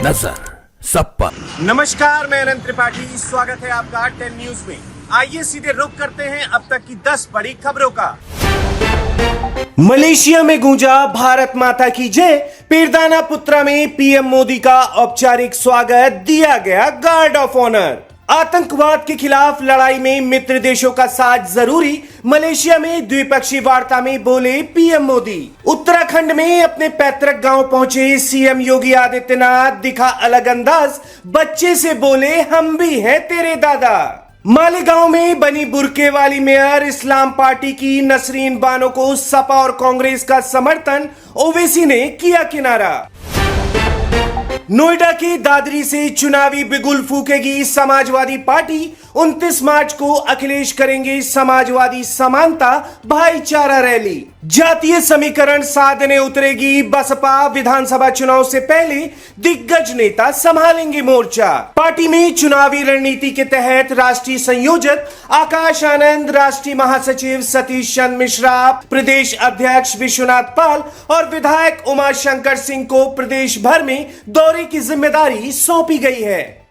नजर सब पर। नमस्कार, मैं अनंत त्रिपाठी, स्वागत है आपका 10 न्यूज में। आइए सीधे रुख करते हैं अब तक की 10 बड़ी खबरों का। मलेशिया में गूंजा भारत माता की जय। पीरदाना पुत्रा में पीएम मोदी का औपचारिक स्वागत, दिया गया गार्ड ऑफ ऑनर। आतंकवाद के खिलाफ लड़ाई में मित्र देशों का साथ जरूरी, मलेशिया में द्विपक्षीय वार्ता में बोले पीएम मोदी। उत्तराखंड में अपने पैतृक गांव पहुंचे सीएम योगी आदित्यनाथ, दिखा अलग अंदाज, बच्चे से बोले हम भी हैं तेरे दादा। मालेगांव में बनी बुरके वाली मेयर, इस्लाम पार्टी की नसरीन बानो को सपा और कांग्रेस का समर्थन, ओवैसी ने किया किनारा। नोएडा के दादरी से चुनावी बिगुल फूकेगी समाजवादी पार्टी। 29 मार्च को अखिलेश करेंगे समाजवादी समानता भाईचारा रैली। जातीय समीकरण साधने उतरेगी बसपा। विधानसभा चुनाव से पहले दिग्गज नेता संभालेंगे मोर्चा। पार्टी में चुनावी रणनीति के तहत राष्ट्रीय संयोजक आकाश आनंद, राष्ट्रीय महासचिव सतीश चंद्र मिश्रा, प्रदेश अध्यक्ष विश्वनाथ पाल और विधायक उमाशंकर सिंह को प्रदेश भर में दौरे की जिम्मेदारी सौंपी गई है।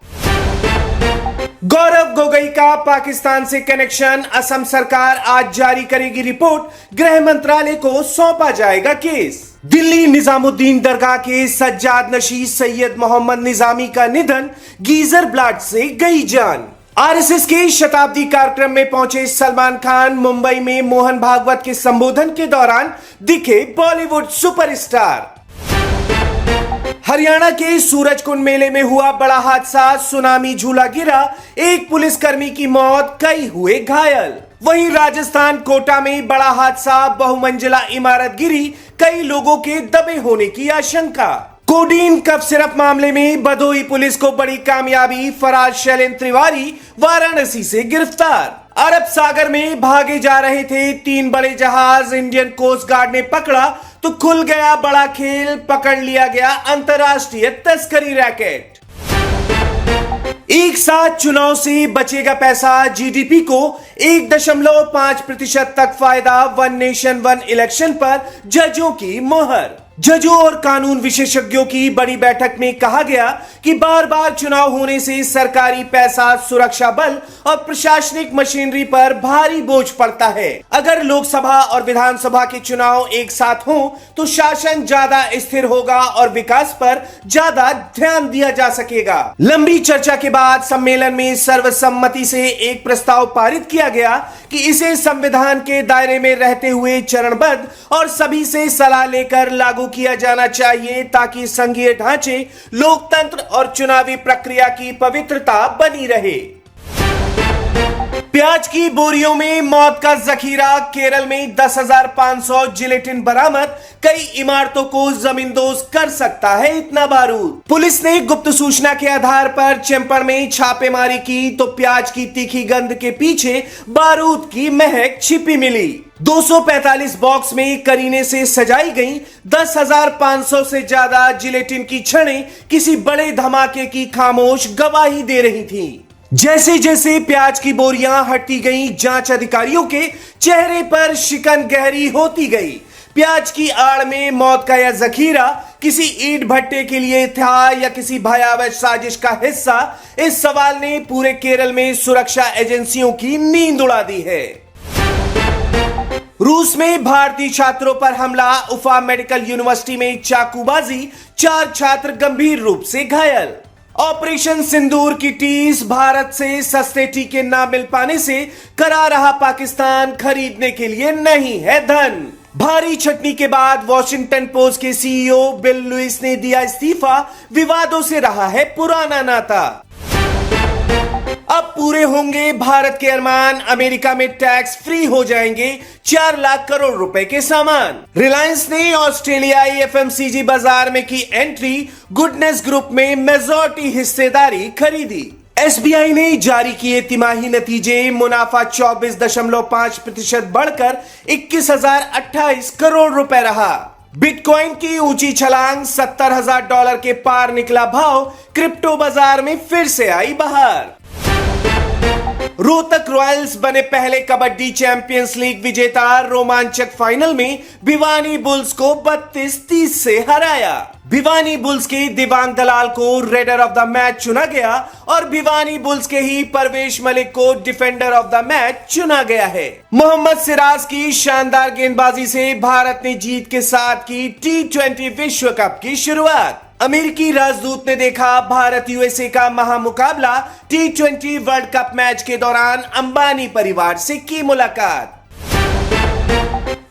गौरव गोगोई का पाकिस्तान से कनेक्शन, असम सरकार आज जारी करेगी रिपोर्ट, गृह मंत्रालय को सौंपा जाएगा केस। दिल्ली निजामुद्दीन दरगाह के सज्जाद नशीद सैयद मोहम्मद निजामी का निधन, गीजर ब्लास्ट से गई जान। आरएसएस के शताब्दी कार्यक्रम में पहुंचे सलमान खान, मुंबई में मोहन भागवत के संबोधन के दौरान दिखे बॉलीवुड सुपरस्टार। हरियाणा के सूरजकुंड मेले में हुआ बड़ा हादसा, सुनामी झूला गिरा, एक पुलिसकर्मी की मौत, कई हुए घायल। वहीं राजस्थान कोटा में बड़ा हादसा, बहुमंजिला इमारत गिरी, कई लोगों के दबे होने की आशंका। कोडीन कफ सिरप मामले में भदोही पुलिस को बड़ी कामयाबी, फरार शैलेंद्र तिवारी वाराणसी से गिरफ्तार। अरब सागर में भागे जा रहे थे 3 बड़े जहाज, इंडियन कोस्ट गार्ड ने पकड़ा तो खुल गया बड़ा खेल, पकड़ लिया गया अंतरराष्ट्रीय तस्करी रैकेट। एक साथ चुनाव से बचेगा पैसा, जीडीपी को 1.5% तक फायदा, वन नेशन वन इलेक्शन पर जजों की मोहर। जजों और कानून विशेषज्ञों की बड़ी बैठक में कहा गया कि बार बार चुनाव होने से सरकारी पैसा, सुरक्षा बल और प्रशासनिक मशीनरी पर भारी बोझ पड़ता है। अगर लोकसभा और विधानसभा के चुनाव एक साथ हों तो शासन ज्यादा स्थिर होगा और विकास पर ज्यादा ध्यान दिया जा सकेगा। लंबी चर्चा के बाद सम्मेलन में सर्वसम्मति से एक प्रस्ताव पारित किया गया कि इसे संविधान के दायरे में रहते हुए चरणबद्ध और सभी से सलाह लेकर लागू किया जाना चाहिए, ताकि संघीय ढांचे, लोकतंत्र और चुनावी प्रक्रिया की पवित्रता बनी रहे। प्याज की बोरियों में मौत का जखीरा, केरल में 10,500 जिलेटिन बरामद, कई इमारतों को जमींदोज कर सकता है इतना बारूद। पुलिस ने गुप्त सूचना के आधार पर चेम्पर में छापेमारी की तो प्याज की तीखी गंध के पीछे बारूद की महक छिपी मिली। 245 बॉक्स में करीने से सजाई गई 10,500 से ज्यादा जिलेटिन की छड़ें किसी बड़े धमाके की खामोश गवाही दे रही थीं। जैसे जैसे प्याज की बोरियां हटती गईं, जांच अधिकारियों के चेहरे पर शिकन गहरी होती गई। प्याज की आड़ में मौत का यह जखीरा किसी ईंट भट्टे के लिए था या किसी भयावह साजिश का हिस्सा, इस सवाल ने पूरे केरल में सुरक्षा एजेंसियों की नींद उड़ा दी है। रूस में भारतीय छात्रों पर हमला, उफा मेडिकल यूनिवर्सिटी में चाकूबाजी, 4 छात्र गंभीर रूप से घायल। ऑपरेशन सिंदूर की टीस, भारत से सस्ते टीके ना मिल पाने से करा रहा पाकिस्तान, खरीदने के लिए नहीं है धन। भारी छटनी के बाद वॉशिंगटन पोस्ट के सीईओ बिल लुइस ने दिया इस्तीफा, विवादों से रहा है पुराना नाता। अब पूरे होंगे भारत के अरमान, अमेरिका में टैक्स फ्री हो जाएंगे 4 लाख करोड़ रुपए के सामान। रिलायंस ने ऑस्ट्रेलियाई एफएमसीजी बाजार में की एंट्री, गुडनेस ग्रुप में मेजॉरिटी हिस्सेदारी खरीदी। एसबीआई ने जारी किए तिमाही नतीजे, मुनाफा 24.5% बढ़कर 21,028 करोड़ रुपए रहा। बिटकॉइन की ऊंची छलांग, $70,000 के पार निकला भाव, क्रिप्टो बाजार में फिर से आई बहार। रोहतक रॉयल्स बने पहले कबड्डी चैंपियंस लीग विजेता रोमांचक फाइनल में भिवानी बुल्स को 32-30 से हराया। भिवानी बुल्स के दिवांग दलाल को रेडर ऑफ द मैच चुना गया और भिवानी बुल्स के ही परवेश मलिक को डिफेंडर ऑफ द मैच चुना गया है। मोहम्मद सिराज की शानदार गेंदबाजी से भारत ने जीत के साथ की T20 विश्व कप की शुरुआत। अमेरिकी राजदूत ने देखा भारत यूएसए का महामुकाबला। T20 वर्ल्ड कप मैच के दौरान अंबानी परिवार से की मुलाकात।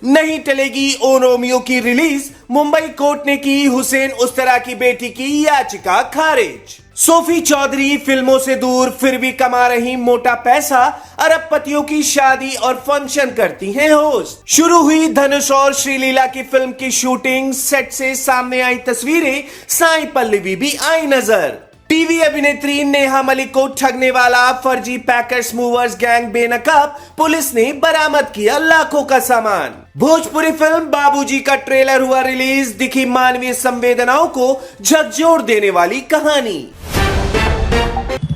नहीं टलेगी ओ रोमियो की रिलीज, मुंबई कोर्ट ने की हुसैन उस्तरा की बेटी की याचिका खारिज। सोफी चौधरी फिल्मों से दूर फिर भी कमा रही मोटा पैसा, अरबपतियों की शादी और फंक्शन करती हैं होस्ट। शुरू हुई धनुष और श्रीलीला की फिल्म की शूटिंग, सेट से सामने आई तस्वीरें, साई पल्लवी भी आई नजर। टीवी अभिनेत्री नेहा मलिक को ठगने वाला फर्जी पैकर्स मूवर्स गैंग बेनकाब, पुलिस ने बरामद किया लाखों का सामान। भोजपुरी फिल्म बाबूजी का ट्रेलर हुआ रिलीज, दिखी मानवीय संवेदनाओं को झकझोर देने वाली कहानी।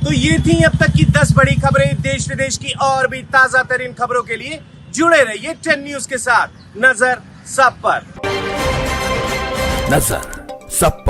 तो ये थी अब तक की 10 बड़ी खबरें देश विदेश की, और भी ताजा तरीन खबरों के लिए जुड़े रहिए 10 न्यूज के साथ। नजर सब पर। नजर सब पर।